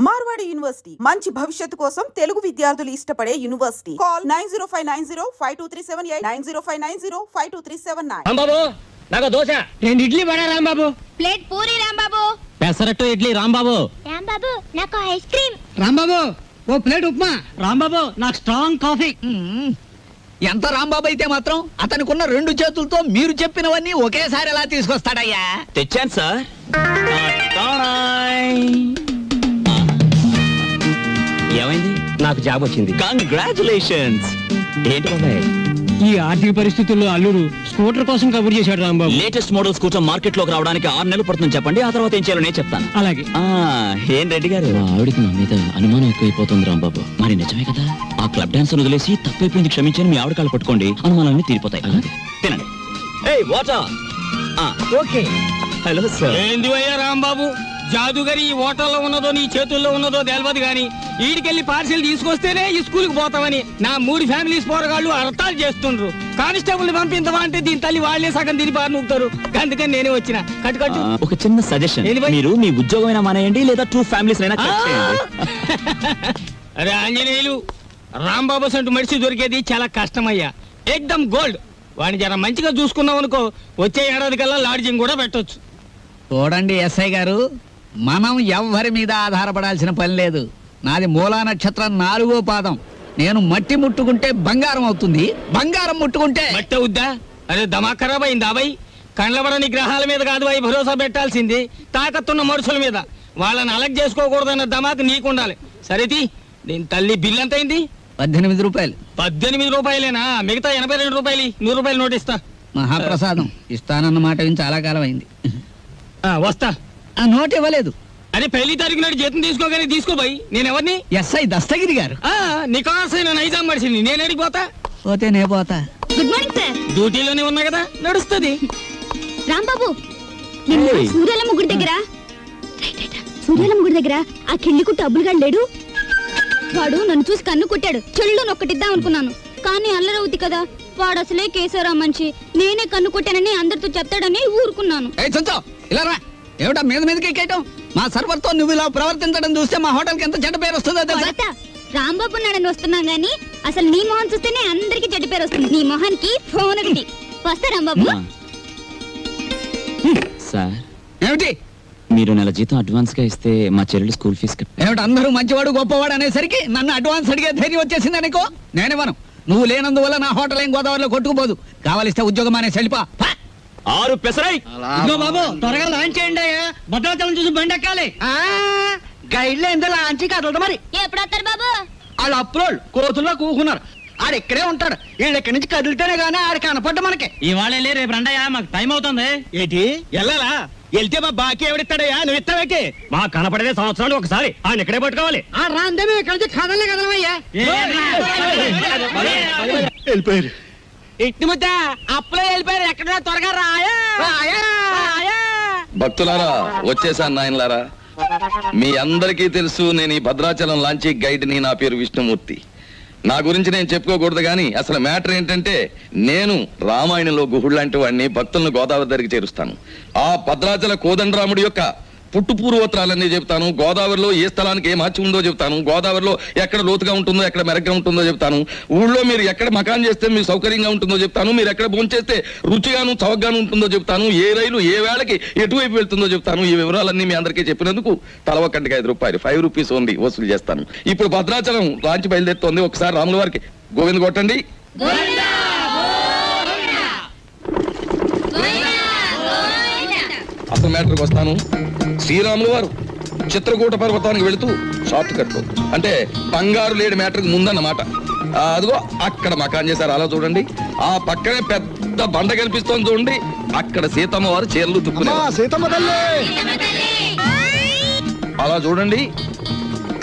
Marwadi university మంచి భవిష్యత్తు కోసం తెలుగు విద్యార్థులు ఇష్టపడే యూనివర్సిటీ. కాల్ 9059052378 9059052379. రాంబాబు నాకు దోశ 2 ఇడ్లీ వడ రాంబాబు. ప్లేట్ పూరి రాంబాబు. పెసరట్టు ఇడ్లీ రాంబాబు. రాంబాబు నాకు ఐస్ క్రీమ్. రాంబాబు ఓ ప్లేట్ ఉప్మా. రాంబాబు నాకు స్ట్రాంగ్ కాఫీ. ఎంత రాంబాబు అయితే మాత్రం అతనికున్న 2 చేతులతో మీరు చెప్పినవన్నీ ఒకేసారి ఎలా తీసుకొస్తాడయ్యా? తెచ్చాను సార్. ఏమైంది? నాకు జాబ్ వచ్చింది. కంగ్రాచులేషన్స్. ఏంటి బాబాయ్ ఈ ఆర్థిక పరిస్థితుల్లో అల్లుడు స్కూటర్ కోసం కబుర్ చేశాడు Rambabu. Latest model scooter market లోకి రావడానికి 6 నెలలు పడుతుంది చెప్పండి, ఆ తర్వాత ఏం చేయాలో నేను చెప్తాను. అలాగే. ఏం రెడ్డి గారు, ఆవిడికి నా మీద అనుమానం ఎక్కువైపోతుంది రాంబాబు. మరి నిజమే కదా, ఆ క్లబ్ డాన్స్ వదిలేసి తప్పైపోయింది క్షమించని మీ ఆవిడ కాళ్ళు పట్టుకోండి, అనుమానాన్ని తీరిపోతాయి. తినండి. ఏయ్ వాటర్. ఓకే. Hello sir. ఏంది అయ్యా రాంబాబు, జాదుగరి ఈ హోటల్లో ఉన్నదో నీ చేతుల్లో ఉన్నదో తెలియదు గాని ఈడికెళ్ళి పార్సిల్ తీసుకొస్తేనే ఈ స్కూల్కి పోతామని నా 3 ఫ్యామిలీస్ పోరగాళ్ళు అర్థాలు చేస్తుండ్రు. కానిస్టేబుల్ పంపించవా అంటే దీని తల్లి వాళ్లే సగం తిని బారి నూపుతారు. అందుకని నేనే వచ్చిన. కట్టు ఒక చిన్న సజెషన్, మీరు మీ ఉద్యోగమైనా మానేయండి లేదా 2 ఫ్యామిలీస్ అయినా కట్ చేయండి. అరే ఆంజనేయులు, రాంబాబు సంటూ మనిషి దొరికేది చాలా కష్టమయ్యా. ఎక్దమ్ గోల్డ్. వాడిని జర మంచిగా చూసుకున్నాం అనుకో, వచ్చే ఏడాది కల్లా లాడ్జింగ్ కూడా పెట్టొచ్చు. చూడండి ఎస్ఐ గారు, మనం ఎవ్వరి మీద ఆధారపడాల్సిన పని లేదు. నాది మూలా నక్షత్రం 4వ పాదం. నేను మట్టి ముట్టుకుంటే బంగారం అవుతుంది, బంగారం ముట్టుకుంటే మట్టి అవుద్దా? అరే దమాక్ ఖరాబ్ అయింది అబ్బాయి. కండ్లబడని గ్రహాల మీద కాదు అవి భరోసా పెట్టాల్సింది, తాకత్తున్న మనుషుల మీద. వాళ్ళని అలగ్ చేసుకోకూడదన్న దమాక్ నీకుండాలి. సరేది, దీని తల్లి బిల్ ఎంత అయింది? 18 రూపాయలు. 18 రూపాయలేనా? మిగతా 82 రూపాయలు. 100 రూపాయలు నోటిస్తా. మహాప్రసాదం ఇస్తానన్న మాట విని చాలా కాలం అయింది. వస్తా. ఆ నోట్ ఇవ్వలేదు. అరే 1వ తారీఖు నాడు జీతం తీసుకోగానే తీసుకోబోయి. నేనెవరిని? ఎస్ఐ దస్తగిరి గారు. నికాసైన నైజాం మనిషిని. నేను అడిగిపోతా. పోతే నే పోతా. Good morning sir. డ్యూటీలోనే ఉన్నా కదా, నడుస్తుంది. రాంబాబు, నిన్న సూర్యాలమ్మ గుడి దగ్గర ఆ కిళ్ళి కుట్టు అబ్బులుగాడు లేడు. వాడు నన్ను చూసి కన్ను కొట్టాడు. చెల్లు నొక్కటిద్దాం అనుకున్నాను, కానీ అల్లరవుద్ది కదా. వాడు అసలే కేశవరా మనిషి. నేనే కన్ను కొట్టానని అందరితో చెప్తాడని ఊరుకున్నాను. ఇలా రా. ఏమిటా మీద మీదకి ఎక్కేయటం? మా సర్వర్ తో నువ్వు ఇలా ప్రవర్తించడం చూస్తే మా హోటల్ కి ఎంత చెడ్డ పేరు వస్తుందో తెలుసా? రాంబాబు నాడని వస్తున్నాం గానీ అసలు నీ మొహం చూస్తేనే అందరికి చెడ్డ పేరు వస్తుంది. నీ మొహానికి ఫోన్ ఒకటి. వస్తా రాంబాబు. సార్ ఏమిటి? మీరు నెల జీతం అడ్వాన్స్ గా ఇస్తే మా చెల్లెలు స్కూల్ ఫీజు ఏమిటి? అందరూ మంచివాడు గొప్పవాడు అనేసరికి నన్ను అడ్వాన్స్ అడిగే ధైర్యం వచ్చేసింది అనుకో. నేనేమను, నువ్వు లేనందువల్ల నా హోటల్ ఏం గోదావరిలో కొట్టుకుపోదు. కావాలిస్తే ఉద్యోగం అనే సెల్పా 6 పెసరై. బాబు త్వరగా లాంచ్ చేయండి. భద్రాచలం చూసి బండి ఎక్కాలి. గైడ్లో ఎంత లాంచి కదలదు. మరి ఎప్పుడు వస్తారు బాబు? వాళ్ళు అప్రోల్ కోతుల్లో కూకున్నారు. ఆడు ఇక్కడే ఉంటాడు. వీళ్ళు ఇక్కడి నుంచి కదిలితేనే గానీ ఆడు కనపడ్డ మనకి. ఇవాళ రేపు రండయ్యా, మాకు టైం అవుతుంది. ఏంటి వెళ్ళాలా? వెళ్తే మా బాకీ ఎవడిస్తాడయ్యా? నువ్వు ఇస్తావేకి? మా కనపడేదే సంవత్సరాలు ఒకసారి. ఆయన ఇక్కడే పట్టుకోవాలి. రాందే ఇక్కడ నుంచి కదలే కదలవయ్యా. వెళ్ళిపోయారు. ఇట్టి ముద్ద అప్పులే వెళ్ళిపోయారు. ఎక్కడ త్వరగా రాయా. భక్తులారా, వచ్చేసాను నాయనలారా. మీ అందరికీ తెలుసు, నేను ఈ భద్రాచలం లాంచీ గైడ్ని. నా పేరు విష్ణుమూర్తి. నా గురించి నేను చెప్పుకోకూడదు కానీ అసలు మ్యాటర్ ఏంటంటే, నేను రామాయణంలో గుహుడు లాంటి వాడిని. భక్తులను గోదావరి దగ్గరికి చేరుస్తాను. ఆ భద్రాచల కోదండరాముడి యొక్క పుట్టు పూర్వోత్తరాలన్నీ చెప్తాను. గోదావరిలో ఏ స్థలానికి ఏ మార్చి ఉందో చెప్తాను. గోదావరిలో ఎక్కడ లోతుగా ఉంటుందో, ఎక్కడ మెరగ్గా ఉంటుందో చెప్తాను. ఊళ్ళో మీరు ఎక్కడ మకాన్ చేస్తే మీకు సౌకర్యంగా ఉంటుందో చెప్తాను. మీరు ఎక్కడ భోంచేస్తే రుచిగాను చౌకగాను ఉంటుందో చెప్తాను. ఏ రైలు ఏ వేళకి ఎటువైపు వెళ్తుందో చెప్తాను. ఈ వివరాలన్నీ మీ అందరికీ చెప్పినందుకు తల ఒక్కటికి 5 రూపాయలు, 5 రూపీస్ ఓన్లీ వసూలు చేస్తాను. ఇప్పుడు భద్రాచలం లాంచి బయలుదేరుతోంది. ఒకసారి రాముల వారికి గోవింద కొట్టండి. అసలు మ్యాటర్కి వస్తాను. శ్రీరాములు వారు చిత్రకూట పర్వతానికి వెళుతూ షార్ట్ కట్ అంటే బంగారు లేడి మ్యాటర్కి ముందన్నమాట. అదిగో అక్కడ మకాన్ చేశారు. అలా చూడండి. ఆ పక్కనే పెద్ద బండ కనిపిస్తోంది చూడండి. అక్కడ సీతమ్మ వారు చీరలు తుక్కున్నారు. అలా చూడండి.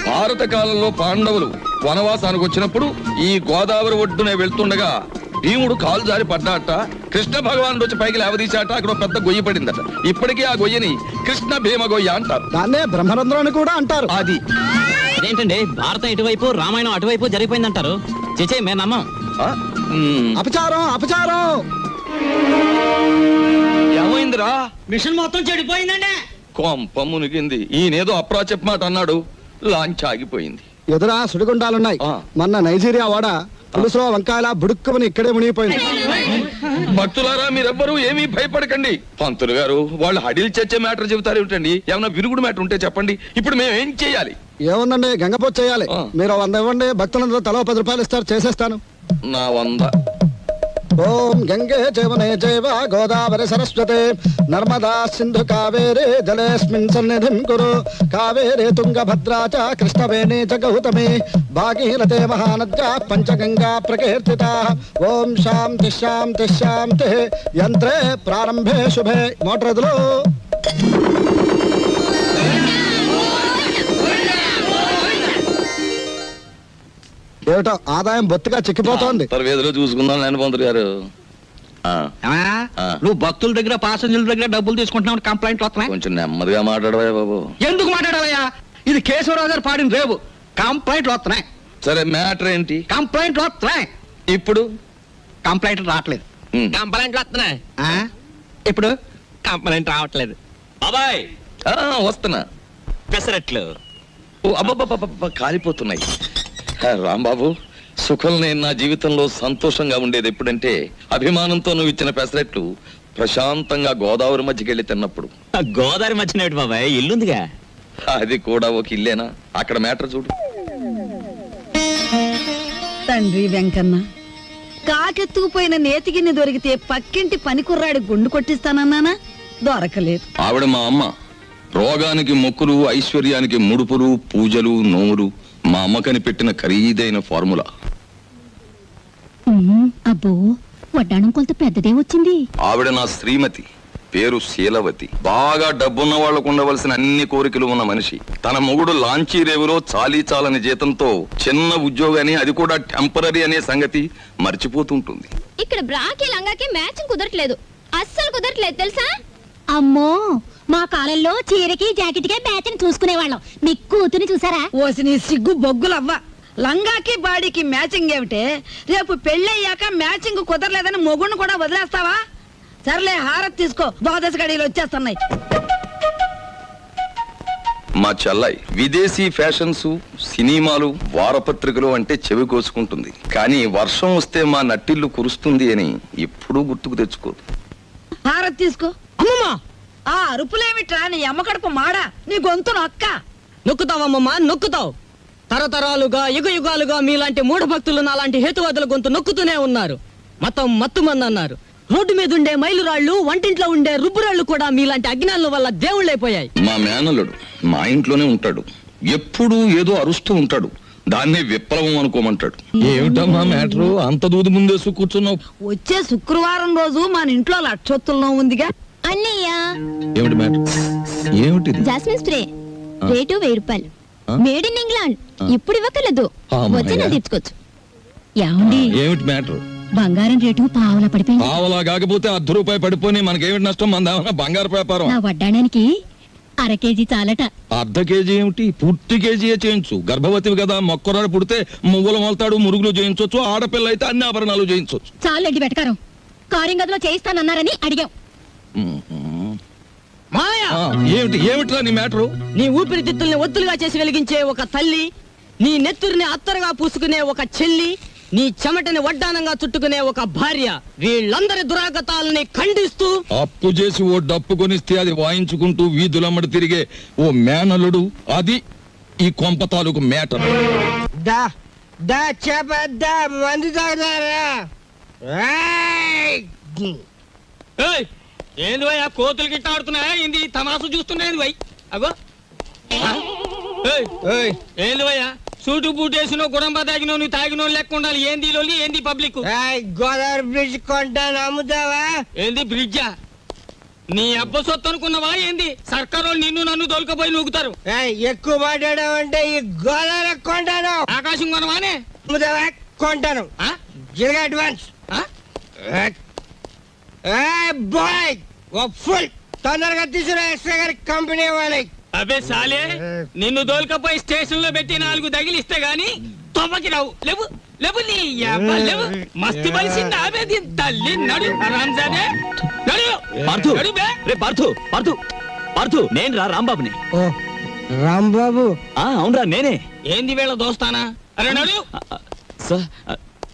భారత కాలంలో పాండవులు వనవాసానికి వచ్చినప్పుడు ఈ గోదావరి ఒడ్డునే వెళ్తుండగా భీముడు కాలు జారి పడ్డాట. కృష్ణ భగవానుడు వచ్చి పైకి లేవదీశాట. అక్కడ పెద్ద గొయ్యి పడిందట. ఇప్పటికీ ఆ గొయ్యని కృష్ణ భీమ గొయ్య అంటారు. దాన్నే బ్రహ్మరంధ్రం అని కూడా అంటారు. అది అదేంటండి, భారతం ఇటువైపు రామాయణం అటువైపు జరిగిపోయిందంటారు. చేచే మేము నమ్మం. అపచారం అపచారం. ఏమైందిరా? మిషన్ మొత్తం చెడిపోయిందండి. కొంప మునిగింది. ఈయనేదో అప్రా చెప్పమాట అన్నాడు. లాంచ్ ఆగిపోయింది. ఎదురా సుడిగుండాలున్నాయి. మొన్న నైజీరియా వాడ పులుసులో వంకాయల బుడుక్కుమని ఇక్కడే మునిగిపోయింది. భక్తులారా, మీరెవ్వరూ ఏమీ భయపడకండి. పంతులు గారు వాళ్ళు హడిల్ చచ్చే మ్యాటర్ చెబుతారు ఏమిటండి? ఏమన్నా విరుగుడు మ్యాటర్ ఉంటే చెప్పండి. ఇప్పుడు మేము ఏం చేయాలి? ఏముందండి, గంగపోతు చేయాలి. మీరు 100 ఇవ్వండి, భక్తులందరూ తలో 10 రూపాయలు ఇస్తారు, చేసేస్తాను. నా 100. ఓం గంగే జవనే జైవ గోదావరి సరస్వతే నర్మదా సింధు కావేరే జలేస్మిన్ సన్నిధిం కురు కావేరే తుంగభద్రా చ కృష్ణవేణి చ గౌతమి భాగీరథే మహానద్యా పంచగంగా ప్రకీర్తితా. ఓం శాంతి శాంతి శాంతి. యంత్రే ప్రారంభే శుభే. మోటార్ ఎదులు. ఏమిటో ఆదాయం బొత్తిగా చిక్కిపోతోంది. వేదిలో చూసుకుందాం నేను పంతులు గారు. నువ్వు భక్తుల దగ్గర పాసెంజర్ల దగ్గర డబ్బులు తీసుకుంటున్నావు, కంప్లైంట్ వస్తున్నాయి. కొంచెం నెమ్మదిగా మాట్లాడవా బాబు. ఎందుకు మాట్లాడాలయ్యా? ఇది కేశవరావు గారు పాడిన రేవు. కంప్లైంట్లు వస్తున్నాయి. సరే, మ్యాటర్ ఏంటి? కంప్లైంట్లు వస్తున్నాయి. ఇప్పుడు కంప్లైంట్ రావట్లేదు. కంప్లైంట్లు వస్తున్నాయి. ఇప్పుడు కంప్లైంట్ రావట్లేదు. బాబాయ్ వస్తున్నా. పెసరట్లు. ఓ అబ్బబ్బబ్బ కాలిపోతున్నాయి. రాంబాబు, సుఖం నేను నా జీవితంలో సంతోషంగా ఉండేది ఎప్పుడంటే అభిమానంతో నువ్వు ఇచ్చిన పెసరెట్లు ప్రశాంతంగా గోదావరి మధ్యకి వెళ్ళి తిన్నప్పుడు. గోదావరి మధ్యన బాబాయ్ ఇల్లుందిగా. అది కూడా ఒక ఇల్లేనా? అక్కడ మ్యాటర్ చూడు. తండ్రి వెంకన్న, కాకెత్తుకుపోయిన నేతిగిన్ని దొరికితే పక్కింటి పనికుర్రాడి గుండు కొట్టిస్తానన్నానా? దొరకలేదు. ఆవిడ మా అమ్మ. రోగానికి మొక్కులు, ఐశ్వర్యానికి ముడుపులు, పూజలు, నోములు మా అమ్మ కనిపెట్టిన ఖరీదైన ఫార్ములా. అబ్బో, వడ్డాణం కొంత పెద్దదే వచ్చింది. ఆవిడ నా శ్రీమతి, పేరు శీలవతి. బాగా డబ్బున్న వాళ్లకు ఉండవలసిన అన్ని కోరికలు ఉన్న మనిషి. తన మొగుడు లాంచీ రేవులో చాలీ చాలని జీతంతో చిన్న ఉద్యోగాన్ని, అది కూడా టెంపరరీ అనే సంగతి మర్చిపోతుంటుంది. ఇక్కడ బ్రాకి లంగాకి మ్యాచింగ్ కుదరట్లేదు, అస్సలు కుదరట్లేదు తెలుసా? అమ్మో, మా కాలంలో చీరకి జాకెట్కే మ్యాచింగ్ చూసుకునేవాళ్ళం. మీ కూతుని చూసారా? ఓసి నీ సిగ్గు బొగ్గులవ్వ. లంగాకి బాడీకి మ్యాచింగ్ ఏమిటే? రేపు పెళ్ళయ్యాక మ్యాచింగ్ కుదరలేదని మొగుణ్ణి కూడా వదిలేస్తావా? సర్లే, హారతి తీసుకో, ద్వాదశ గడియలు వచ్చేస్తున్నాయి. మా చెల్లాయి విదేశీ ఫ్యాషన్స్, సినిమాలు, వారపత్రికలు అంటే చెవి కోసుకుంటుంది. కానీ వర్షం వస్తే మా నట్టిల్లు కురుస్తుంది అని ఎప్పుడూ గుర్తుకు తెచ్చుకోదు. హారతి తీసుకో. అమ్మమ్మా, ఆ అరుపులేమిట్రా? నీ అమ్మ కడుపు మాడా, నీ గొంతు నొక్క. నొక్కుతావమ్మమ్మా, నొక్కుతావు. తరతరాలుగా యుగాలుగా మీలాంటి మూఢ భక్తులు నాలాంటి హేతువాదుల గొంతు నొక్కుతూనే ఉన్నారు. మతం మత్తుమంది అన్నారు. రోడ్డు మీద ఉండే మైలురాళ్లు, వంటింట్లో ఉండే రుబ్బురాళ్లు కూడా మీలాంటి అజ్ఞానుల వల్ల దేవుళ్ళైపోయాయి. మా మేనల్లుడు మా ఇంట్లోనే ఉంటాడు. ఎప్పుడూ ఏదో అరుస్తూ ఉంటాడు. దాన్నే విప్లవం అనుకోమంటాడు. ఏమిటమ్మా మ్యాటరు? అంత దూది ముందేసు కూర్చున్నావు. వచ్చే శుక్రవారం రోజు మన ఇంట్లో లక్షొత్తుల్లో ఉందిగా. అన్నయ్య, ఏమిటి మ్యాటర్? ఏమిటిది? జాస్మిన్ స్ప్రే రేటు 1000 రూపాయలు. Made in England. ఇప్పుడు ఇవ్వకలేదు, వచ్చిన తీర్చుకోవచ్చు. ఏమండి, ఏమిటి మ్యాటర్? బంగారం రేటు పావలా పడిపోయింది. పావలా కాకపోతే 10 రూపాయలు పడిపోయి మనకేమిటి నష్టం? మన బంగారు వ్యాపారం. నా వడ్డాడానికి 1/2 కేజీ చాలట. 1/2 కేజీ ఏమిటి? పూర్తి కేజీయే చేయించు. గర్భవతివి కదా, మొక్కరాడు పుడితే మువ్వలు మొలతాడు, మురుగులు చేయించవచ్చు. ఆడపిల్ల అయితే అన్ని ఆభరణాలు చేయించవచ్చు. చాలండి వెటకారం. కారింగదిలో చేయిస్తానన్నారని అడిగాం. ఏమిట్రా నీ మ్యాటరు? నీ ఊపిరితిత్తుల్ని ఒత్తులుగా చేసి వెలిగించే ఒక తల్లి, నీ నెత్తురిని అత్తరుగా పూసుకునే ఒక చెల్లి, నీ చెమటని వడ్డానంగా చుట్టుకునే ఒక భార్య, వీళ్ళందరి దురాగతాలని ఖండిస్తూ అప్పు చేసి ఓ డప్పు కొనిస్తే అది వాయించుకుంటూ వీధులమ్మడి తిరిగే ఓ మేనలుడు, అది ఈ కొంప తాలూకు మేటర్. ఏంది భయ్, ఆ కోతులు గిట్ట ఆడుతున్నాయా? ఏంది తమాసు చూస్తున్నాయి భయ్? అగో ఏంది భయ్యా, సూటు బూటేసినో గుడంబ తాగినో నువ్వు తాగినో లెక్క ఉండాలి. ఏంది లోలి, ఏంది పబ్లిక్? గోదావరి బ్రిడ్జ్ కొంటాను, అమ్ముతావా? ఏంది బ్రిడ్జా? నీ అబ్బ సొత్తు అనుకున్నావా ఏంది? సర్కారు నిన్ను నన్ను దొలకపోయి నూగుతారు. ఎక్కువ మాట్లాడావంటే ఈ గోదావరి కొంటాను. ఆకాశం కొనవానే? అమ్ముతావా? కొంటాను. అడ్వాన్స్ బాయ్ ఫుల్ తొందరగా తీసుకురా ఎస్ఐ గారి కంపెనీ వాళ్ళకి. అబే సాలే, నిన్ను దోల్కపోయి స్టేషన్ లో పెట్టి 4 తగిలిస్తే గాని తొమ్మకి రావు. లేవు లేవు, నీ అబ్బా లేవు. మస్తు బలిసింది ఆమె దీని తల్లి. నడు రాంజానే, నడు పార్థు. నడు బే. రే పార్థు, పార్థు, పార్థు, నేను రా రాంబాబుని. రాంబాబు. అవునరా నేనే. ఏంది వీళ్ళ దోస్తానా? అరే నడు. సార్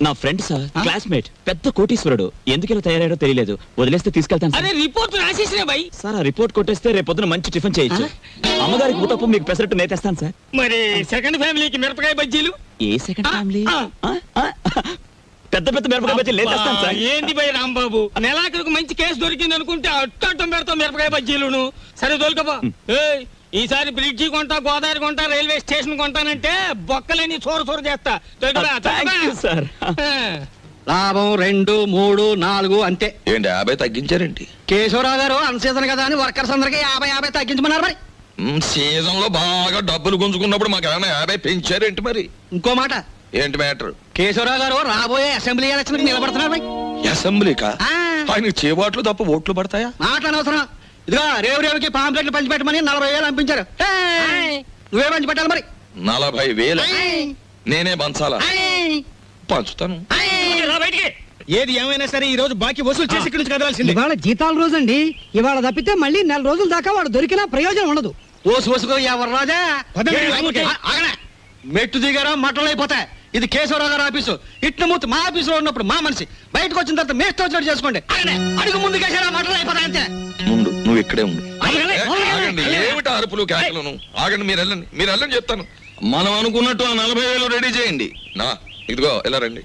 నా ఫ్రెండ్ సార్, క్లాస్మేట్, పెద్ద కోటీశ్వరుడు. ఎందుకు ఇలా తయారయ్యాడో తెలియలేదు. వదిలేస్తే తీసుకెళ్తాను. అరే రిపోర్ట్ రాసేసినా భయ్. సార్ ఆ రిపోర్ట్ కొట్టేస్తే రేపు పొద్దున మంచి టిఫిన్ చేయొచ్చు. అమ్మగారికి ఊతప్పు, మీకు పెసరట్టు నేతేస్తాను సార్. మరి సెకండ్ ఫ్యామిలీకి మిరపకాయ బజ్జీలు? ఏ సెకండ్ ఫ్యామిలీ? పెద్ద పెద్ద మిరపకాయ బజ్జీలు నేతేస్తాను సార్. ఏంది భయ్ రాంబాబు, నెలాఖరుకు మంచి కేసు దొరికింది అనుకుంటే అట్టం పెడతాం మిరపకాయ బజ్జీలును. సరే దొరకబా. ఈసారి బ్రిడ్జి కొంటా, గోదావరి కొంటా, రైల్వే స్టేషన్ కొంటానంటే బొక్కలని చోరు చేస్తా. సార్ లాభం 2, 3, 4 అంతే. ఏంటి 50 తగ్గించారేంటి? కేశవరావు గారు అన్సీజన్ కదా అని వర్కర్స్ అందరికి 50 తగ్గించమన్నారు. మరి సీజన్ లో బాగా డబ్బులు గుంజుకున్నప్పుడు మాకు ఏమైనా 50 పెంచారేంటి? మరి ఇంకో మాట. ఏంటి మ్యాటర్? కేశవరావు గారు రాబోయే అసెంబ్లీ ఎలక్షన్ నిలబడుతున్నారు. అసెంబ్లీకా? ఆయన చేబాట్లు తప్ప ఓట్లు పడతాయా? మాట్లాడనవసరం. ఇదిగో రేవుకి పాంప్లెట్లు పంచిపెట్టమని 40,000 పంపించారు. నువ్వే పంచి పెట్టాలి. మరి 40,000 నేనే పంచాలా? పంచుతాను. ఏది ఏమైనా సరే ఈ రోజు బాకీ వసూలు చేసి ఇక్కడి నుంచి కదలాల్సింది. ఇవాళ జీతాల రోజు అండి. ఇవాళ తప్పితే మళ్ళీ 4 రోజుల దాకా వాడు దొరికినా ప్రయోజనం ఉండదు. ఓసుకో ఎవరు రాజా. మెట్టు దిగారా మట్టలు అయిపోతాయి. ఇది కేశవరావు గారు ఆఫీసు. ఇట్నమూర్తి మా ఆఫీసులో ఉన్నప్పుడు మా మనిషి, బయటకు వచ్చిన తర్వాత మేస్తో వచ్చినట్టు చేసుకోండి. అడుగు ముందు కేశవరావు మట్టలు అయిపోతాయి అంతే. ముందు నువ్వు ఇక్కడే ఉండు. ఆగండి, ఏమిటా అరుపులు కేకలను? ఆగండి, మీరు వెళ్ళండి చెప్తాను. మనం అనుకున్నట్టు ఆ 40,000 రెడీ చేయండి. నా ఇదిగో ఎలా రండి.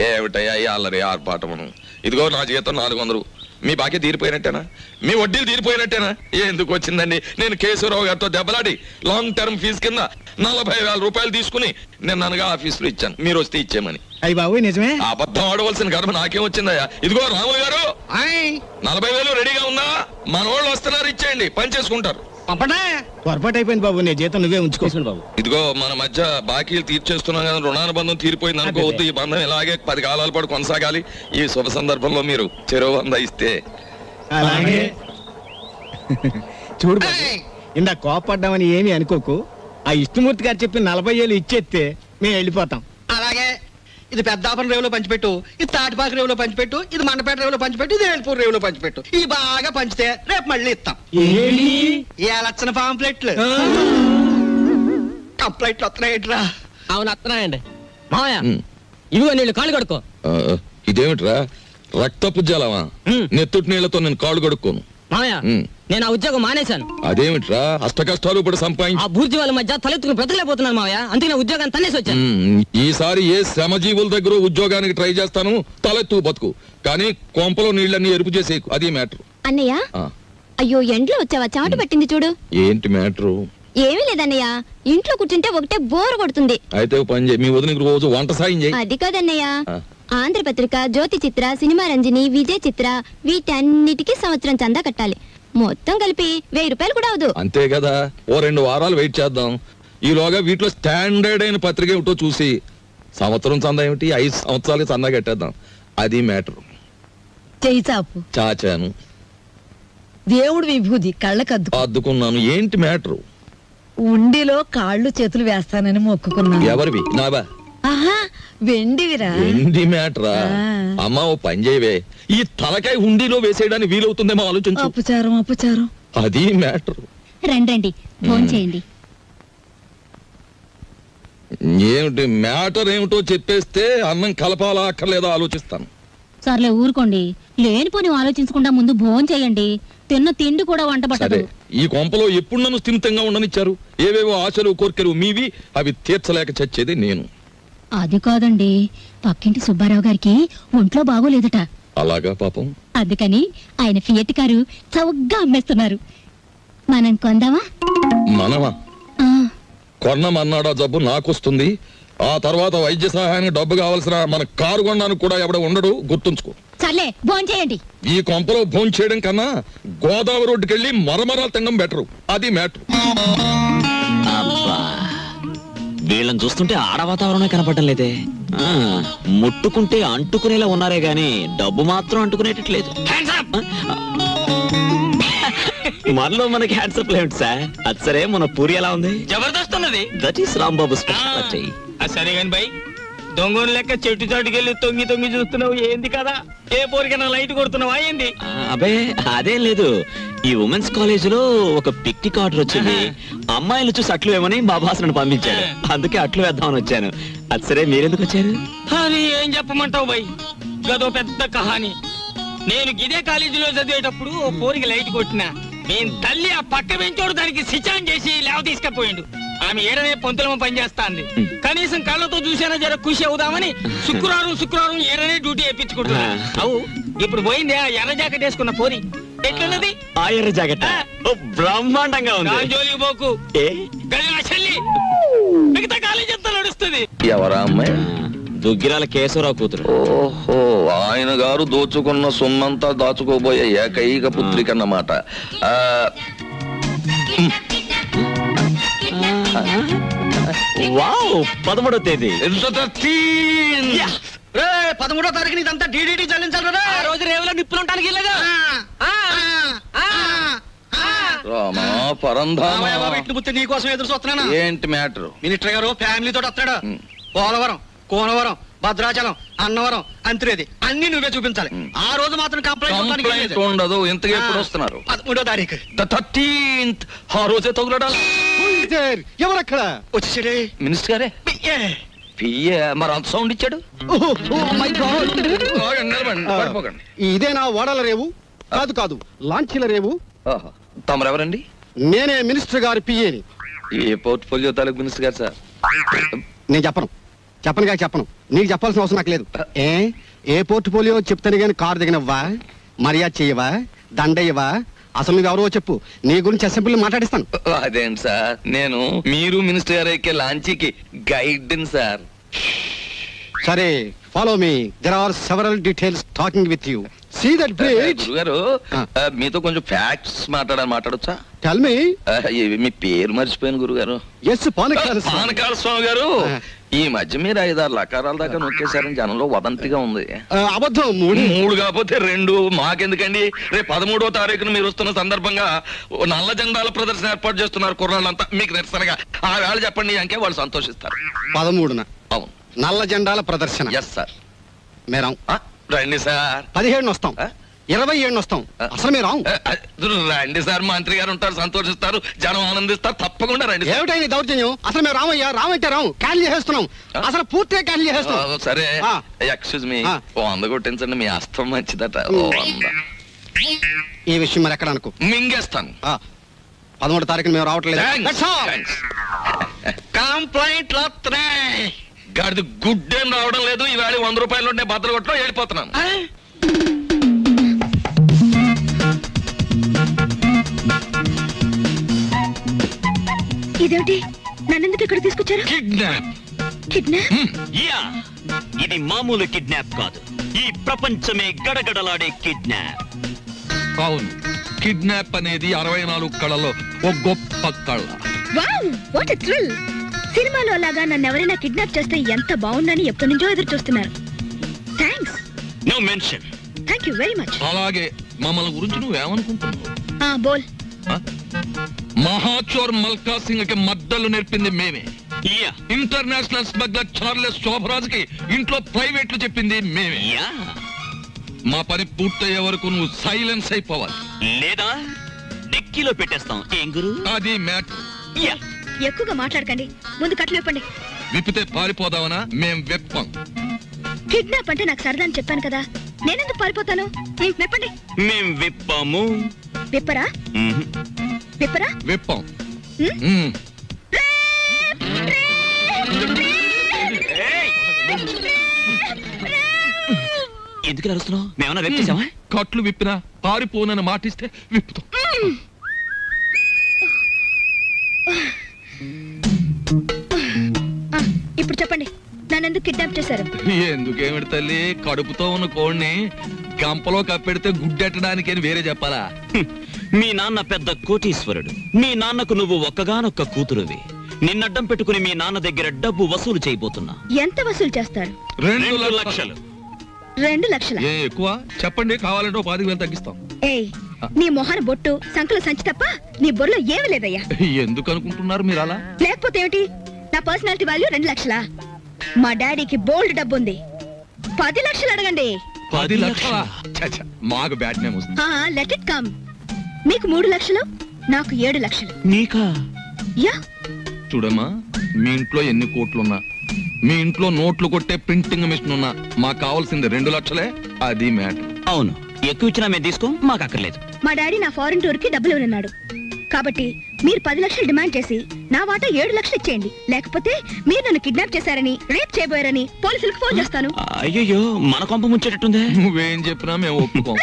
ఏమిటయ్యా ఈ అల్లరి ఆర్పాటమును? ఇదిగో నా జీతం 400. మీ బాకీ తీరిపోయినట్టేనా? మీ వడ్డీలు తీరిపోయినట్టేనా? ఎందుకు వచ్చిందండి? నేను కేశవరావు గారితో దెబ్బలాడి లాంగ్ టర్మ్ ఫీజు కింద 40,000 రూపాయలు తీసుకుని నేను అనగా ఆఫీసులో ఇచ్చాను. మీరు వస్తే ఇచ్చేమని. అయ్యి బాబు నిజమే. అబద్ధం ఆడవలసిన కర్మ నాకేం వచ్చిందయ్యా? ఇదిగో రాములు గారు 40,000 రెడీగా ఉందా? మన వాళ్ళు వస్తున్నారు, ఇచ్చేయండి, పని చేసుకుంటారు. పొరపాటు అయిపోయింది బాబు. నీ జీతం నువ్వే ఉంచుకోవాలి బాబు. ఇదిగో మన మధ్య బాకీలు తీర్చేస్తున్నాం కదా, రుణానుబంధం తీరిపోయింది అనుకోవద్దు. ఈ బంధం ఇలాగే 10 కాలాల పాటు కొనసాగాలి. ఈ శుభ సందర్భంలో మీరు చెరువు 100 ఇస్తే. అలాగే చూడు బాబు, ఇందా కోపడ్డామని ఏమీ అనుకోకు. ఆ ఇష్టమూర్తి గారు చెప్పి 40,000 ఇచ్చేస్తే మేము వెళ్ళిపోతాం. అలాగే. ఇది పెద్దాపురం రేవులో పంచిపెట్టు, ఇది తాటిపాక రేవులో పంచిపెట్టు, ఇది మండపేట రేవులో పంచిపెట్టు, ఇది వేల్పూర్ రేవులో పంచిపెట్టు. ఈ బాగా పంచితే రేపు మళ్ళీ ఇస్తాం. ఏలచ్చన పాంప్లెట్లు కంప్లైంట్లు వస్తున్నాయిట్రా. అవును వస్తున్నాయండి. మావయ్య ఇదిగో నీళ్ళు కాళ్ళు కడుక్కో. ఇదేమిట్రా రక్తపు జలమా? నెత్తుటి నీళ్లతో నేను కాళ్ళు కడుక్కోను. మావయ్య నేను ఆ ఉద్యోగం మానేశాను. అదేమిట్రా అష్ట కష్టాలు ఇప్పుడు సంపాదించి ఆ బూర్జీ వాళ్ళ మధ్య తలెత్తుకుని బ్రతకలేకపోతున్నాను మావయ్య. అందుకే నా ఉద్యోగాన్ని తన్నేసి వచ్చాను. ఈసారి ఏ శ్రమజీవుల దగ్గర ఉద్యోగానికి ట్రై చేస్తాను. తలెత్తు బతుకు, కానీ కొంపలో నీళ్ళన్నీ ఎరుపు చేసేకు. అది మ్యాటర్. అన్నయ్య అయ్యో ఎండ్లో వచ్చావా? చాటు పట్టింది చూడు. ఏంటి మ్యాటరు? ఏమీ లేదన్నయ్య, ఇంట్లో కూర్చుంటే ఒకటే బోర్ కొడుతుంది. అయితే పని చేయి, మీ వదినకి రోజు వంట సాయం చేయి. అది కాదన్నయ్య, ఆంధ్రపత్రిక, జ్యోతి చిత్ర, సినిమా రంజని, విజయ్ చిత్ర వీటన్నిటికీ సంవత్సరం చందా కట్టాలి. మొత్తం కలిపి 1000 రూపాయలు కూడా అవదు. అంతే కదా, ఓ 2 వారాలు వెయిట్ చేద్దాం. ఈలోగా వీటిలో స్టాండర్డ్ అయిన పత్రిక ఏమిటో చూసి సంవత్సరం చందా ఏమిటి 5 సంవత్సరాలకి చందా కట్టేద్దాం. అది మ్యాటర్. చెయ్యి చాపు. చాచాను. దేవుడు విభూది కళ్ళకద్దు అద్దుకున్నాను. ఏంటి మ్యాటర్? ఉండిలో కాళ్ళు చేతులు వేస్తానని మొక్కుకున్నాను. ఎవరివి? నావా? ఆహా వెండివిరా. వెండి మ్యాటరా? అమ్మా ఓ పని చేయవే, ఈ తలకాయ హుండీలో వేసేయడానికి వీలవుతుందేమో ఆలోచించు. అపచారం అపచారం. అది మ్యాటర్. రండి ఫోన్ చేయండి. ఏమిటి మ్యాటర్ ఏమిటో చెప్పేస్తే అన్నం కలపాలా అక్కర్లేదా ఆలోచిస్తాను. సర్లే ఊరుకోండి, లేనిపోని ఆలోచించకుండా ముందు భోజనం చేయండి. తిన్న తిండి కూడా వంట పట్టదు. ఈ కొంపలో ఎప్పుడు నన్ను స్థిమితంగా ఉండనిచ్చారు? ఏవేవో ఆశలు కోర్కెలు మీవి, అవి తీర్చలేక చచ్చేది నేను. అది కాదండి, పక్కింటి సుబ్బారావు గారికి ఒంట్లో బాగోలేదట. అలాగా పాపం. అందుకని ఆయన ఫియట్ కారు చౌకగా అమ్మేస్తున్నారు. మనం కొందామా? మనమా? కొన్నమన్నాడా జబ్బు నాకొస్తుంది. ఆ తర్వాత వైద్య సహాయానికి డబ్బు కావాల్సిన మన కారు కొనడానికి కూడా ఎవడ ఉండడు, గుర్తుంచుకో. సర్లే భోజనం చేయండి. ఈ కొంపలో భోజనం చేయడం కన్నా గోదావరి రోడ్డుకి వెళ్ళి మరమరాలు తినడం బెటరు. అది మ్యాటర్. వీళ్ళని చూస్తుంటే ఆడ వాతావరణమే కనపడటం లేదే. ముట్టుకుంటే అంటుకునేలా ఉన్నారే గాని డబ్బు మాత్రం అంటుకునేటట్లేదు. మనలో మనకి హ్యాండ్సప్ లేదు సార్. అది సరే, మన పూరి ఎలా ఉంది? జబర్దస్త్ ఉన్నది. That is Rambabu speciality. సరే కానీ బై దొంగను లెక్క చెట్టు చాటుకెళ్ళి తొంగి తొంగి చూస్తున్నావు ఏంది కదా? ఏ పోరికైనా లైట్ కొడుతున్నావా ఏంది? అబే అదేం లేదు, ఈ ఉమెన్స్ కాలేజ్ లో ఒక పిక్నిక్ ఆర్డర్ వచ్చింది. అమ్మాయిలు చూసి అట్లు వేమని మా బాస్ నన్ను పంపించాడు, అందుకే అట్లు వేద్దామని వచ్చాను. అది సరే, మీరెందుకు వచ్చారు? అది ఏం చెప్పమంటావు బై, గదో పెద్ద కహాని. నేను ఇదే కాలేజీలో చదివేటప్పుడు ఓ పోరికి లైట్ కొట్టినా. నేను తల్లి ఆ పక్క పెంచోడు దానికి సిచాన్ చేసి లేవ తీసుకపోయిండు. ఆమె ఏడనే పొంతులమ పనిచేస్తాంది. కనీసం కళ్ళతో చూసేనా జర ఖుషి అవుదామని శుక్రవారం ఏడనే డ్యూటీ వేయించుకుంటున్నా. అవు ఇప్పుడు పోయింది ఆ ఎర్ర జాకెట్ వేసుకున్న పోరి. ఎట్లున్నది ఆ ఎర్ర జాకెట్? బ్రహ్మాండంగా ఉంది. జోలికి పోకు, మిగతా కాలేజీ అంతా నడుస్తుంది. ఎవరా అమ్మాయి? దుగ్గిరాల కేశవరావు కూతురు. ఓహో, ఆయన గారు దోచుకున్న సొమ్మంతా దాచుకోబోయే ఏకైక పుత్రిక అన్నమాట. వావ్, 13వ తేదీ. 13వ తారీఖు ఇదంతా డీడీటీ చెల్లించాలి. ఆ రోజు రేవులో నిప్పులు ఉంటానికి లేదు. రామా పరంధామా, నీకోసం ఎదురు చూస్తున్నాను. ఏంటి మ్యాటర్? మినిస్టర్ గారు ఫ్యామిలీతో వస్తాడు. పోలవరం, కోనవరం, భద్రాచలం, అన్నవరం, అంత్రేది అన్ని నువ్వే చూపించాలి. ఆ రోజు మాత్రం కంప్లైంట్ ఉండదు. ఇంతగా ఎప్పుడు వస్తున్నారు? 13వ తారీఖు. 13th. ఆ రోజే తగులడాలి. ఎవరక్కడ వచ్చేసాడే? మినిస్టర్ గారే. పియ్యే మరి అంత సౌండ్ ఇచ్చాడు. ఇదేనా ఓడల రేవు? కాదు కాదు, లాంచీల రేవు. తమరెవరండి? నేనే మినిస్టర్ గారి పియ్యేని. ఏ పోర్ట్ఫోలియో తాలూకు మినిస్టర్ గారు సార్? నేను చెప్పను చెప్పను. నీకు చెప్పాల్సిన అవసరం నాకు లేదు. ఏ పోర్ట్ఫోలియో చెప్తాను గాని కారు దిగనవ్వా, మర్యాద చెయ్యవా, దండయ్యవా? అసలు నువ్వెవరో చెప్పు, నీ గురించి అసెంబ్లీ మాట్లాడిస్తాను. అదేంటి సార్, నేను మీరు మినిస్టర్ గారు ఎక్కే లాంచీకి గైడ్ సార్. సరే, follow me. There are several details talking with you. See that bridge. గురుగారు, మీతో కొంచెం ఫ్యాక్ట్స్ మాట్లాడొచ్చా? Tell me. మీ పేరు మర్చిపోయాను గురుగారు. ఎస్, పానకాల స్వామి గారు. ఈ మధ్య మీరు 5-6 లకారాల దాకా నొక్కేశారని జనంలో వదంతిగా ఉంది. అబద్ధం. 3 కాకపోతే 2. మాకెందుకండి? రేపు 13వ తారీఖున మీరు వస్తున్న సందర్భంగా నల్ల జెండాల ప్రదర్శన ఏర్పాటు చేస్తున్నారు కుర్రాళ్ళంతా. మీకు నిరసనగా ఆ వేళ చెప్పండి అంకే వాళ్ళు సంతోషిస్తారు. 13న? అవును, నల్ల జెండాల ప్రదర్శన. Yes sir. మేరం రండి సార్. 17 వస్తాం, 27 వస్తాం. అసలు మీరు రండి సార్, మంత్రి గారు ఉంటారు, సంతోషిస్తారు, జనం ఆనందిస్తారు. తప్పకుండా రండి. ఏమిటైనా దౌర్జన్యం? అసలు మేము రామయ్యా, రామంటే రాము, క్యాన్సిల్ చేస్తున్నాం. అసలు పూర్తిగా క్యాన్సిల్ చేస్తున్నాం. సరే, ఎక్స్క్యూజ్ మీ, 100 కొట్టించండి, మీ అస్తం మంచిదట. 100. ఈ విషయం మరి ఎక్కడ అనుకో, మింగేస్తాను. 13వ తారీఖున మేము రావట్లేదు. కంప్లైంట్ గాడిది గుడ్డేం రావడం లేదు. ఈవేళ 100 రూపాయలు ఉంటే బద్దలు కొట్టడం వెళ్ళిపోతున్నాను. ఇదేంటి, నన్నెందుకు ఇక్కడ తీసుకొచ్చారు? కిడ్నాప్? యా, ఇది మామూలు కిడ్నాప్ కాదు, ఈ ప్రపంచమే గడగడలాడే కిడ్నాప్. అవును, కిడ్నాప్ అనేది 64 కళలో ఒక గొప్ప కళ. Wow, what a thrill! సినిమాలో లాగా నన్ను ఎవరైనా కిడ్నాప్ చేస్తే ఎంత బాగుందని ఎప్పటి నుంచో ఎదురు చూస్తున్నారు. Thanks. No mention. Thank you very much. అలాగే మమ్మల్ని గురించి నువ్వేమనుకుంటున్నావు? బోల్. మహాచోర్ మల్కా సింగ్ కి మద్దలు నేర్పింది మేమే. ఇంటర్నేషనల్ స్మగ్లర్ చార్లెస్ శోభరాజ్కి ఇంట్లో ప్రైవేట్లు చెప్పింది మేమే. మా పని పూర్తయ్యే వరకు నువ్వు సైలెన్స్ అయిపోవాలి, లేదా డిక్కీలో పెట్టేస్తాం. ఏం గురు? అది మ్యాటర్. ఎక్కువగా మాట్లాడకండి, ముందు కట్లు విప్పండి. విప్పితే పారిపోదామనా? మేం విప్పం. కిడ్నాప్ అంటే నాకు సరదా అని చెప్పాను కదా, నేనెందుకు పారిపోతాను? విప్పండి. మేం విప్పాము. విప్పరా? విప్పరా? విప్పం. ఎందుకు అరుస్తున్నావు? మేమన్నా విప్పేసామా? కట్లు విప్పినా పారిపోనని మాటిస్తే విప్పుతాం. ఇప్పుడు చెప్పండి, నన్నెందుకు కిడ్నాప్ చేశారు? ఎందుకేమిటి తల్లి, కడుపుతో ఉన్న కోడిని గంపలో కప్పెడితే గుడ్డెట్టడానికి అని వేరే చెప్పాలా? మీ నాన్న పెద్ద కోటీశ్వరుడు, మీ నాన్నకు నువ్వు ఒక్కగానొక్క కూతురువి. నిన్నడ్డం పెట్టుకుని మీ నాన్న దగ్గర డబ్బు వసూలు చేయబోతున్నా. ఎంత వసూలు చేస్తారు? 2 లక్షలు. 2 లక్షల? ఎక్కువ చెప్పండి, కావాలంటే 10,000 తగ్గిస్తాం. ఏయ్, నీ మొహన బొట్టు, సంకల సంచి తప్ప నీ బొర్రలో ఏమీ లేదయ్యా. ఎందుకు అనుకుంటున్నారు మీరు అలా? లేకపోతే ఏమిటి? నా పర్సనాలిటీ వాల్యూ 2 లక్షలా? మా డాడీకి బోల్డ్ డబ్బు ఉంది, 10 లక్షలు అడగండి. 10 లక్షలా? మాకు బ్యాట్ నేమ్ వస్తుంది. Let it come. మీకు 3 లక్షలు, నాకు 7 లక్షలు. నీకా? యా. చూడమ్మా, మీ ఇంట్లో ఎన్ని కోట్లున్నా, మీ ఇంట్లో నోట్లు కొట్టే ప్రింటింగ్ మిషన్ ఉన్నా, మాకు కావాల్సింది 2 లక్షలే. అది మ్యాటర్. అవును, ఎక్కువ ఇచ్చినా మేము తీసుకో, మాకు అక్కర్లేదు. మా డాడీ నా ఫారెన్ టూర్ కి డబ్బులు ఉన్నాడు కాబట్టి మీరు 10 లక్షలు డిమాండ్ చేసి నా వాటా 7 లక్షలు ఇచ్చేయండి. లేకపోతే మీరు నన్ను కిడ్నాప్ చేశారని, రేప్ చేయబోయారని పోలీసులకు ఫోన్ చేస్తాను. అయ్యో, మన కొంప ముంచేటట్టుందే. నువ్వేం చెప్పినా మేము ఒప్పుకోం.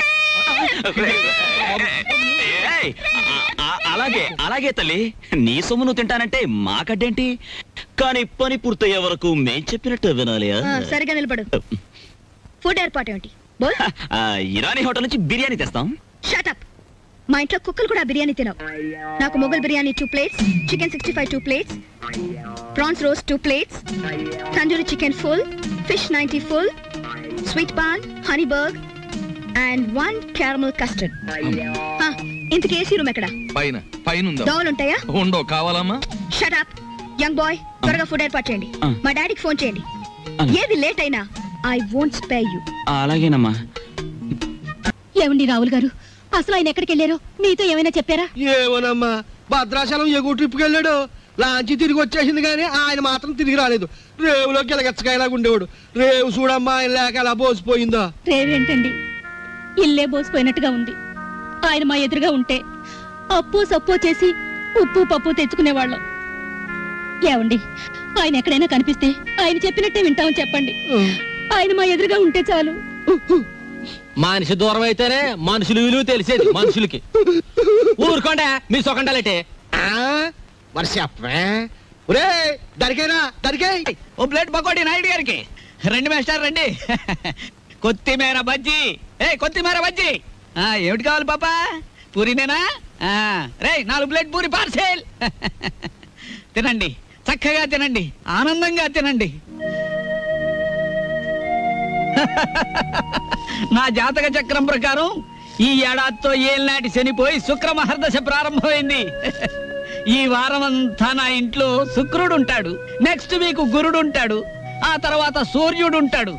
అలాగే అలాగే తల్లి, నీ సొమ్ము నువ్వు తింటానంటే మాకడ్డేంటి? కానీ పని పూర్తయ్యే వరకు మేం చెప్పినట్టు వినాలి. సరిగా నిలబడు. ఫుడ్ ఏర్పాటు ఏమిటి? ఇరానీ హోటల్ నుంచి బిర్యానీ తెస్తాం. Shut up. మా ఇంట్లో కుక్కలు కూడా బిర్యానీ తినవు. నాకు Mughal biryani 2 plates, chicken 65 2 plates, prawns roast 2 plates, tandoori chicken full, fish 90 full, sweet paan, honey బర్గ్ అండ్ 1 క్యారమల్ కస్టర్డ్. ఇంతకీ ఏసీ రూమ్ ఎక్కడ? పైన. పైన ఉందా? దోవలు ఉంటాయా? ఉండో. కావాలమ్మా? Shut up. యంగ్ బాయ్, త్వరగా ఫుడ్ ఏర్పాటు చేయండి. మా డాడీకి ఫోన్ చేయండి. ఏది లేట్ అయినా ఐ వోంట్ స్పేర్ యు. అలాగేనమ్మా. ఏమండి రావుల్ గారు, అసలు ఆయన ఎక్కడికి వెళ్ళారో మీతో ఏమైనా చెప్పారా? ఏమోనమ్మా, భద్రాచలం ఎగువ ట్రిప్కి వెళ్ళాడు. లాంచి తిరిగి వచ్చేసింది కానీ ఆయన మాత్రం తిరిగి రాలేదు. రేవులో గిలగచ్చకాయలాగా ఉండేవాడు. రేవు చూడమ్మా, ఆయన లేక ఎలా బోసిపోయిందో. రేవేంటండి, ఇల్లే బోసిపోయినట్టుగా ఉంది. ఆయన మా ఎదురుగా ఉంటే అప్పు సప్పు చేసి ఉప్పు పప్పు తెచ్చుకునేవాళ్ళం. ఏమండి, ఆయన ఎక్కడైనా కనిపిస్తే ఆయన చెప్పినట్టే వింటామని చెప్పండి. ఆయన మా ఎదురుగా ఉంటే చాలు. మనిషి దూరం అయితేనే మనుషులు విలువ తెలిసేది మనుషులకి. ఊరుకోండా మీ సొకండాలంటే. మరి చెప్పే. ఒరే దరికేనా, దరికే. ఓ ప్లేట్ పకోడీ నాయుడు గారికి. రండి మేస్టర్ రండి. కొత్తిమీర బజ్జీ. కొత్తిమీర బజ్జీ. ఏమిటి కావాలి పాపా? పూరినేనా? రే 4 ప్లేట్ పూరి పార్సెల్. తినండి, చక్కగా తినండి, ఆనందంగా తినండి. నా జాతక చక్రం ప్రకారం ఈ ఏడాదితో ఏళ్ళనాటి శనిపోయి శుక్ర మహర్దశ ప్రారంభమైంది. ఈ వారం అంతా నా ఇంట్లో శుక్రుడు ఉంటాడు, నెక్స్ట్ వీక్ గురుడు ఉంటాడు, ఆ తర్వాత సూర్యుడు ఉంటాడు.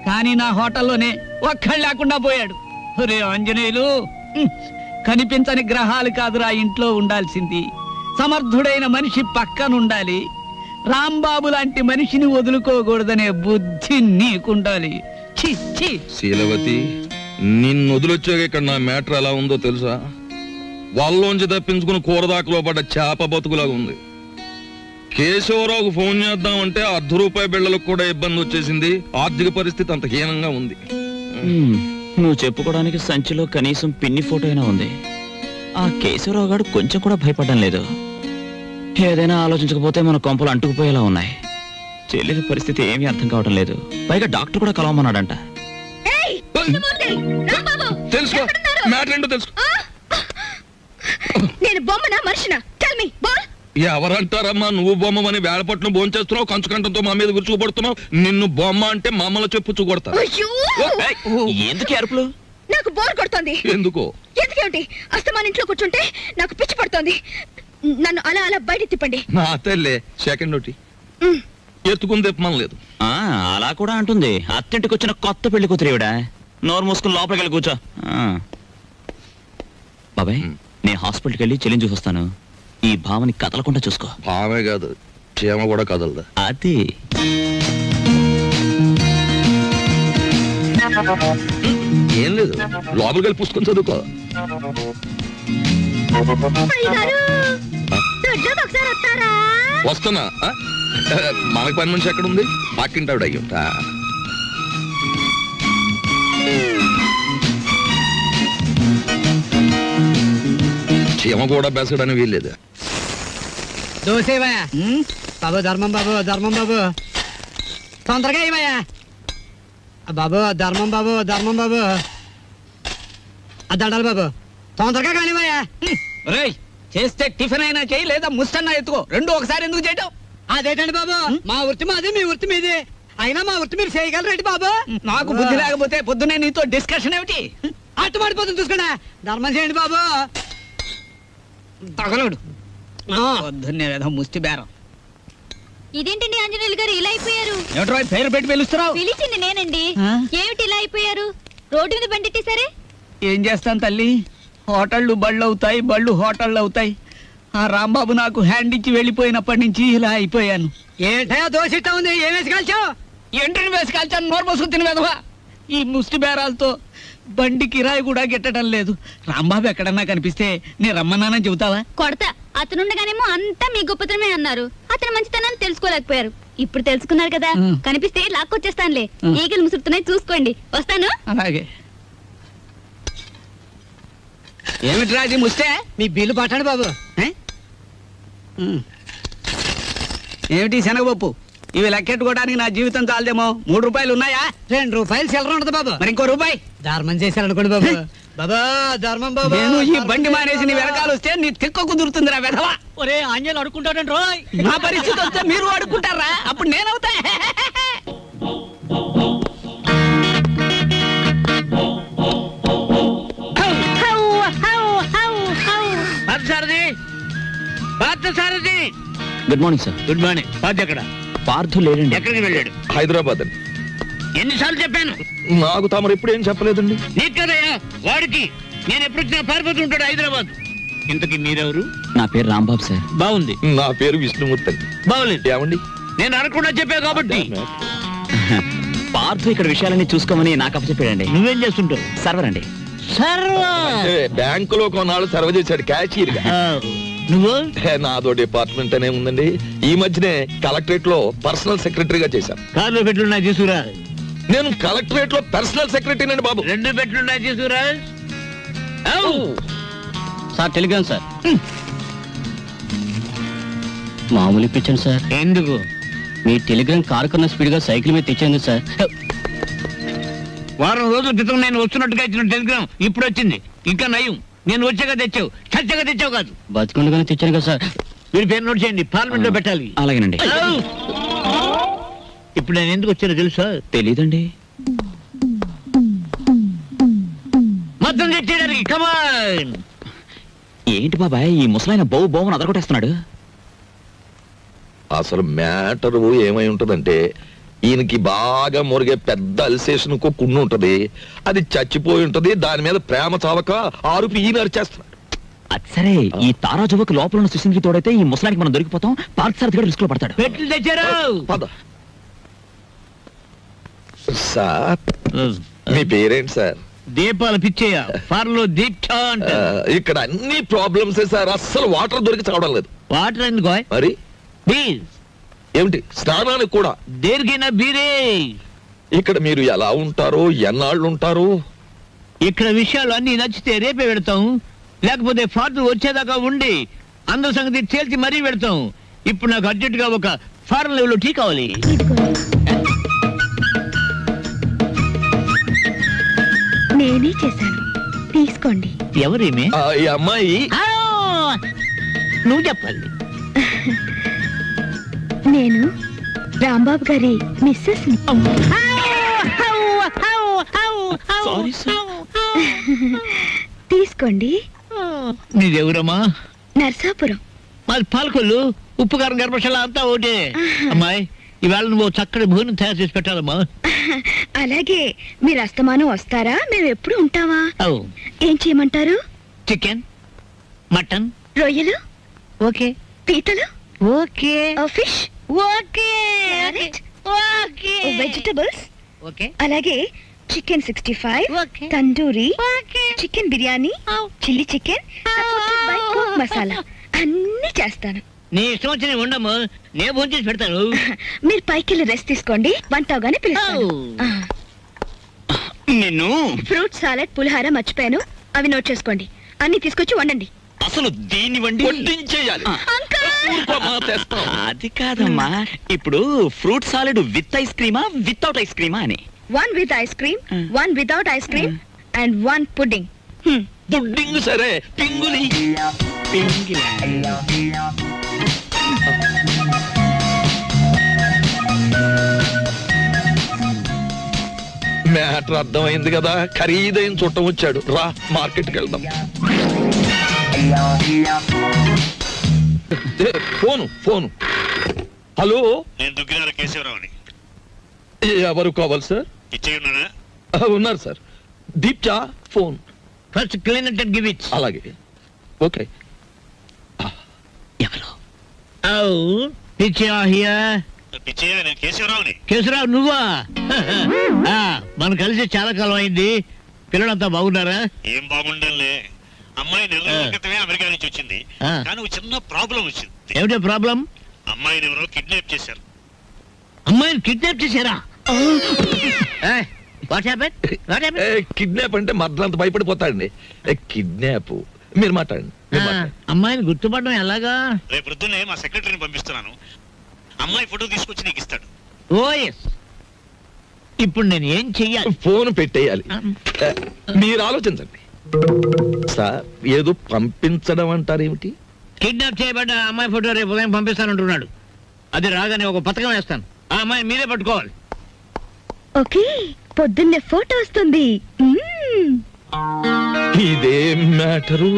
కానీ నా హోటల్లోనే ఒక్కడు లేకుండా పోయాడు. ఒరే ఆంజనేయులు, కనిపించని గ్రహాలు కాదురా ఇంట్లో ఉండాల్సింది. సమర్థుడైన మనిషి పక్కనుండాలి. రాంబాబు లాంటి మనిషిని వదులుకోకూడదనే బుద్ధి నీకుండాలి. శీలవతి, నిన్ను వదిలొచ్చాక ఇక్కడ నా మ్యాటర్ ఎలా ఉందో తెలుసా? వాళ్ళలోంచి తప్పించుకుని కూరదాకలో పడ్డ చేప బతుకులాగా ఉంది. కేశవరావుకు ఫోన్ చేద్దామంటే ₹10 బిళ్ళలకు కూడా ఇబ్బంది వచ్చేసింది. ఆర్థిక పరిస్థితి అంత హీనంగా ఉంది. నువ్వు చెప్పుకోవడానికి సంచిలో కనీసం పిన్ని ఫోటో అయినా ఉంది. ఆ కేశవరావు గారు కొంచెం కూడా భయపడడం లేదు. ఏదైనా ఆలోచించకపోతే మన కొంపలు అంటుకుపోయేలా ఉన్నాయి. చెల్లెలి పరిస్థితి ఏమీ అర్థం కావడం లేదు. పైగా డాక్టర్ కూడా కలవమన్నాడంట. తెలుసుకో, మ్యాటర్ ఏంటో తెలుసుకో. నేను బొమ్మనా మనిషినా? Tell me ball. ఎవరంటారమ్మా నువ్వు బొమ్మని? వేళపట్నం భోంచేస్తున్నావు, కంచుకంఠంతో మా మీద విరుచుకుపడుతున్నావు. నిన్ను బొమ్మ అంటే మమ్మల్ని చెప్పు కొడతా. ఎందుకు అరుపులు? నాకు బోర్ కొడుతోంది. ఎందుకో? ఎందుకేమిటి? అస్తమాన్ ఇంట్లో కూర్చుంటే నాకు పిచ్చి పడుతోంది. నన్ను అలా అలా బయట తిప్పండి. నా తల్లే సెకండ్ ఒకటి ఎత్తుకుని తిప్పమని లేదు. అలా కూడా అంటుంది. అత్తింటికి వచ్చిన కొత్త పెళ్లి కూతురేవిడా. నోరు మూసుకుని లోపలికి వెళ్ళి కూర్చో. బాబాయ్, నేను హాస్పిటల్కి వెళ్ళి చెల్లిని చూసొస్తాను. ఈ భావని కదలకుండా చూసుకో. భావే కాదు, చీమ కూడా కదలదా. అది ఏం లేదు, లోపలికి వెళ్ళి పుస్తకం చదువుకో. వస్తున్నా. మనకు పని మనిషి ఎక్కడ ఉంది? పక్కింటావిడ అయ్యుంటా. చీమ కూడా బెసడని వీల్లేదు. దోసేవయ్యా బాబు, ధర్మం బాబు, ధర్మం బాబు, తొందరగా ఇవయ్యా బాబు, ధర్మం బాబు, ధర్మం బాబు, దండాలి బాబు, తొందరగా కానివయ్యా. చేస్తే టిఫిన్ అయినా చేయి, లేదా ముస్తన్నా ఎత్తుకో. రెండు ఒకసారి ఎందుకు చేయటం? అదేటండి బాబు, మా వృత్తి మాది, మీ వృత్తి మీది. అయినా మా వృత్తి మీరు చేయగలరేంటి బాబు? నాకు బుద్ధి లేకపోతే పొద్దునే నీతో డిస్కషన్ ఏమిటి? అట్టుబడిపోతుంది చూసుకోండి. ధర్మం చేయండి బాబు. తగలడు పొద్దున్నే ఏదో ముష్టి బేరం. ఇదేంటండి ఆంజనేయులు గారు ఇలా అయిపోయారు? ఏమిట్రా పేరు పెట్టి పిలుస్తున్నావు? పిలిచింది నేనండి. ఏమిటి ఇలా అయిపోయారు? రోడ్డు మీద బండెట్టేసరే. ఏం చేస్తాను తల్లి, హోటళ్ళు బళ్ళు అవుతాయి, బళ్ళు హోటళ్ళు అవుతాయి. ఆ రాంబాబు నాకు హ్యాండ్ ఇచ్చి వెళ్ళిపోయినప్పటి నుంచి ఇలా అయిపోయాను. ఏంటో దోషిస్తా ఉంది. ఏం వేసి కాల్చావు? ఎంట్రీని వేసి కాల్చాను. నోరు పోసుకు తిని వెదవా. ఈ ముష్టి బేరాలతో బండి కిరాయి కూడా గిట్టడం లేదు. రాంబాబు ఎక్కడన్నా కనిపిస్తే నేను రమ్మన్నానని చెబుతావా? కొడతా. అతనుండగానేమో అంతా మీ గొప్పతనమే అన్నారు. అతను మంచితనాన్ని తెలుసుకోలేకపోయారు. ఇప్పుడు తెలుసుకున్నారు కదా, కనిపిస్తే లాక్కొచ్చేస్తానులే. ఈగలు ముసురుతున్నాయి, చూసుకోండి. వస్తాను. అలాగే. ఏమిటి రాజీ ముస్తే? మీ బిల్లు పట్టండి బాబు. ఏమిటి శనగపప్పు? ఇవి లెక్కెట్టుకోవడానికి నా జీవితం చాలదేమో. 3 రూపాయలు ఉన్నాయా? 2 రూపాయలు చిల్లర ఉంటుంది బాబు. మరి ఇంకో రూపాయి ధర్మం చేశారనుకోండి బాబు. బాబా ధర్మం బాబు. నేను ఈ బండి మానేసి నీ వెనకాల వస్తే నీ తిక్క కుదురుతుందిరా వెధవా. ఒరే ఆంజనేయులు అడుక్కుంటాడండి రోయ్. నా పరిస్థితి వస్తే మీరు అడుక్కుంటారా? అప్పుడు నేనవుతా. Good morning sir. Good morning. Parth ఎక్కడ? పార్థు లేడండి. ఎక్కడికి వెళ్ళాడు? హైదరాబాద్ అండి. ఎన్నిసార్లు చెప్పాను? నాకు తమరు ఎప్పుడు ఏం చెప్పలేదండి. నీకు కదయ్యా, వాడికి. నేను ఎప్పుడు వచ్చినా పారిపోతుంటాడు హైదరాబాద్. ఇంతకీ మీరెవరు? నా పేరు రాంబాబు సార్. బాగుంది. నా పేరు విష్ణుమూర్తి అండి. బాగులేదు. ఏమండి? నేను అనకుండా చెప్పా కాబట్టి. పార్థు ఇక్కడ విషయాలన్నీ చూసుకోమని నాకు అప్పచెప్పాడండి. నువ్వేం చేస్తుంటావు? సర్వర్ అండి. అంటే బ్యాంకులో కొన్నాళ్ళు సర్వ చేశాడు క్యాషియర్ గా. నువ్వు? నాదో డిపార్ట్మెంట్ అనే ఉందండి. ఈ మధ్యనే కలెక్టరేట్ లో పర్సనల్ సెక్రటరీగా చేశాను. కార్లో పెట్లున్నాయి తీసుకురా. నేను కలెక్టరేట్ లో పర్సనల్ సెక్రటరీ అండి బాబు. 2 పెట్లున్నాయి తీసుకురా. Sir Telegram sir. మామూలు ఇప్పించండి సార్. ఎందుకు? మీ టెలిగ్రామ్ కారు కన్నా స్పీడ్ గా సైకిల్ మీద తెచ్చాను సార్. వారం రోజుల క్రితం నేను వస్తున్నట్టుగా ఇచ్చిన టెలిగ్రామ్ ఇప్పుడు వచ్చింది. ఇంకా నయం, నేను వచ్చాక తెచ్చావు, చచ్చాక తెచ్చావు కాదు. బతికుండగానే తెచ్చాను కదా సార్. మీరు పేరు నోట్ చేయండి, పార్లమెంట్ లో పెట్టాలి. అలాగేనండి. ఇప్పుడు నేను ఎందుకు వచ్చానో తెలుసా? తెలీదండి. మొత్తం తెచ్చేయడానికి. కమాన్. ఏంటి బాబాయ్ ఈ ముసలైన బౌ బౌని అదరగొట్టేస్తున్నాడు? అసలు మ్యాటర్ ఏమై ఉంటదంటే, ఈయనకి బాగా మురిగే పెద్ద అల్సేషన్ కున్ను ఉంటది. అది చచ్చిపోయి ఉంటది. దాని మీద ప్రేమ చావక ఆరుపి ఈయన అరిచేస్తున్నాడు. అది సరే, ఈ తారాజువకు లోపల ఉన్న సుశీల్కి తోడైతే ఈ ముసలానికి మనం దొరికిపోతాం. పార్థ్ సార్ దగ్గర రిస్క్ లో పడతాడు. పెట్లు తెచ్చారు. పద సార్. మీ పేరేంటి సార్? దీపాలు పిచ్చేయ. ఫార్లో దీక్ష అంటారు. ఇక్కడ అన్ని ప్రాబ్లమ్స్ సార్. అస్సలు వాటర్ దొరికి చావడం లేదు. వాటర్ ఎందుకో? మరి ప్లీజ్. ఏమిటి స్నానానికి కూడా? దేనికైనా బీరే. ఇక్కడ మీరు ఎలా ఉంటారో, ఎన్నాళ్ళు ఉంటారు? ఇక్కడ విషయాలు అన్ని నచ్చితే రేపే పెడతాం, లేకపోతే ఫాదర్ వచ్చేదాకా ఉండి అందరి సంగతి తేల్చి మరీ పెడతాం. ఇప్పుడు నాకు అర్జెంట్ గా ఒక ఫారెన్ లెవెల్ టీ కావాలి. నేనే చేశాను, తీసుకోండి. ఎవరేమే? ఈ అమ్మాయి. నువ్వు చెప్పాలి. నేను రాంబాబు గారి మిస్సెస్. తీసుకోండి. నీదెవరమ్మా? నర్సాపురం. మాది పాలకొల్లు. ఉప్పు కారం గర్భశాల అంతా ఒకటే. అమ్మాయి, ఈవేళ నువ్వు చక్కటి భోజనం తయారు చేసి పెట్టాలమ్మా. అలాగే. మీరు అస్తమానం వస్తారా? మేము ఎప్పుడు ఉంటావా? ఏం చేయమంటారు? చికెన్, మటన్, రొయ్యలు, ఓకే. పీతలు, okay. Fish, okay. Okay. Vegetables, okay. అలాగే chicken 65, okay. Tandoori, okay. Chicken biryani, chilli chicken, supported by cook masala అన్ని చేస్తాను. నీ ఇష్టం వచ్చి ఉండము, నేను ఫోన్ చేసి పెడతాను. మీరు పైకి వెళ్ళి రెస్ట్ తీసుకోండి, వంట అవగానే పిలుస్తాను. నిన్ను ఫ్రూట్ సాలెడ్, పులిహార మర్చిపోయాను, అవి నోట్ చేసుకోండి. అన్ని తీసుకొచ్చి వండండి. అసలు దీన్ని వండి వడ్డించేయాలి. అది కాదమ్మా, ఇప్పుడు ఫ్రూట్ సాలెడ్ విత్ ఐస్ క్రీమా వితౌట్ ఐస్ క్రీమా అని? 1 with ice cream, 1 without ice cream, and 1 pudding. Pudding సరే, పింగులి. మ్యాటర్ అర్థమైంది కదా. ఖరీదైన చుట్టం వచ్చాడు. రా మార్కెట్కి వెళ్దాం. Phone phone. హలో, నేను దుగ్గినాల కేశవరావుని. ఎవరు కావాలి సార్? ఇచ్చే ఉన్నానా? ఉన్నారు సార్. దీప్చా phone. First clean it and give it. అలాగే. ఓకే. ఎవరు? పిచ్చయ్య హియర్. పిచ్చయ్య, నేను కేశవరావుని. కేశవరావు నువ్వా? మనం కలిసి చాలా కాలం అయింది. పిల్లలంతా బాగున్నారా? ఏం బాగుండంలే. అమ్మాయి నెల రోజుల క్రితమే అమెరికా నుంచి వచ్చింది. కానీ ఒక చిన్న ప్రాబ్లం వచ్చింది. ఏమిటో ప్రాబ్లం? అమ్మాయిని ఎవరో కిడ్నాప్ చేశారు. అమ్మాయిని కిడ్నాప్ చేశారా? కిడ్నాప్ అంటే మర్డర్ భయపడిపోతాడండి. కిడ్నాప్ మీరు మాట్లాడండి. అమ్మాయిని గుర్తుపడడం ఎలాగా? రేపు పొద్దున్నే మా సెక్రటరీని పంపిస్తున్నాను. అమ్మాయి ఫోటో తీసుకొచ్చి నీకు ఇస్తాడు. ఓఎస్. ఇప్పుడు నేను ఏం చెయ్యాలి? ఫోన్ పెట్టేయాలి. మీరు ఆలోచించండి సార్. ఏదో పంపించడం అంటారేమిటి? కిడ్నాప్ చేయబడ్డ అమ్మాయి ఫోటో రేపు ఉదయం పంపిస్తానంటున్నాడు. అది రాగానే ఒక పథకం వేస్తాను. ఆ అమ్మాయి మీరే పట్టుకోవాలి. ఓకే, పొద్దున్నే ఫోటో వస్తుంది. ఇదేం మ్యాటరు?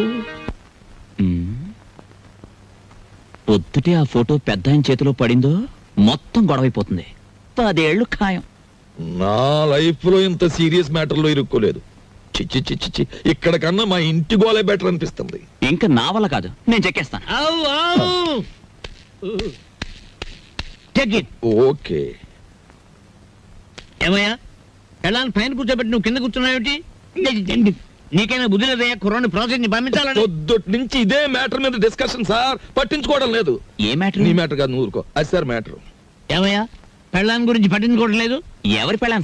పొద్దుటే ఆ ఫోటో పెద్ద ఆయన చేతిలో పడిందో మొత్తం గొడవైపోతుంది. 10 ఏళ్ళు ఖాయం. నా లైఫ్ లో ఇంత సీరియస్ మ్యాటర్ లో ఇరుక్కోలేదు. చిచ్చి చిచ్చి చి, ఇక్కడ కన్నా మా ఇంటి గోలే బెటర్ అనిపిస్తుంది. ఇంకా నా వల్ల కాదు, నేను చెక్కేస్తాను. ఓకే. ఏమయ్యా, ఎలా పైన కూర్చోబెట్టి నువ్వు కింద కూర్చున్నావేంటి? నీకైనా బుద్ధి లేదయ్యా? కుర్రాన్ని ప్రాసెస్ ని పంపించాలని. పొద్దుటి నుంచి ఇదే మ్యాటర్ మీద డిస్కషన్ సార్. పట్టించుకోవడం లేదు. ఏ మ్యాటర్? నీ మ్యాటర్ కాదు, నువ్వు ఊరుకో. అది సార్ మ్యాటర్. ఏమయ్యా, పెళ్ళాన్ని గురించి పట్టించుకోవడం లేదు? ఎవరి పెళ్ళాను?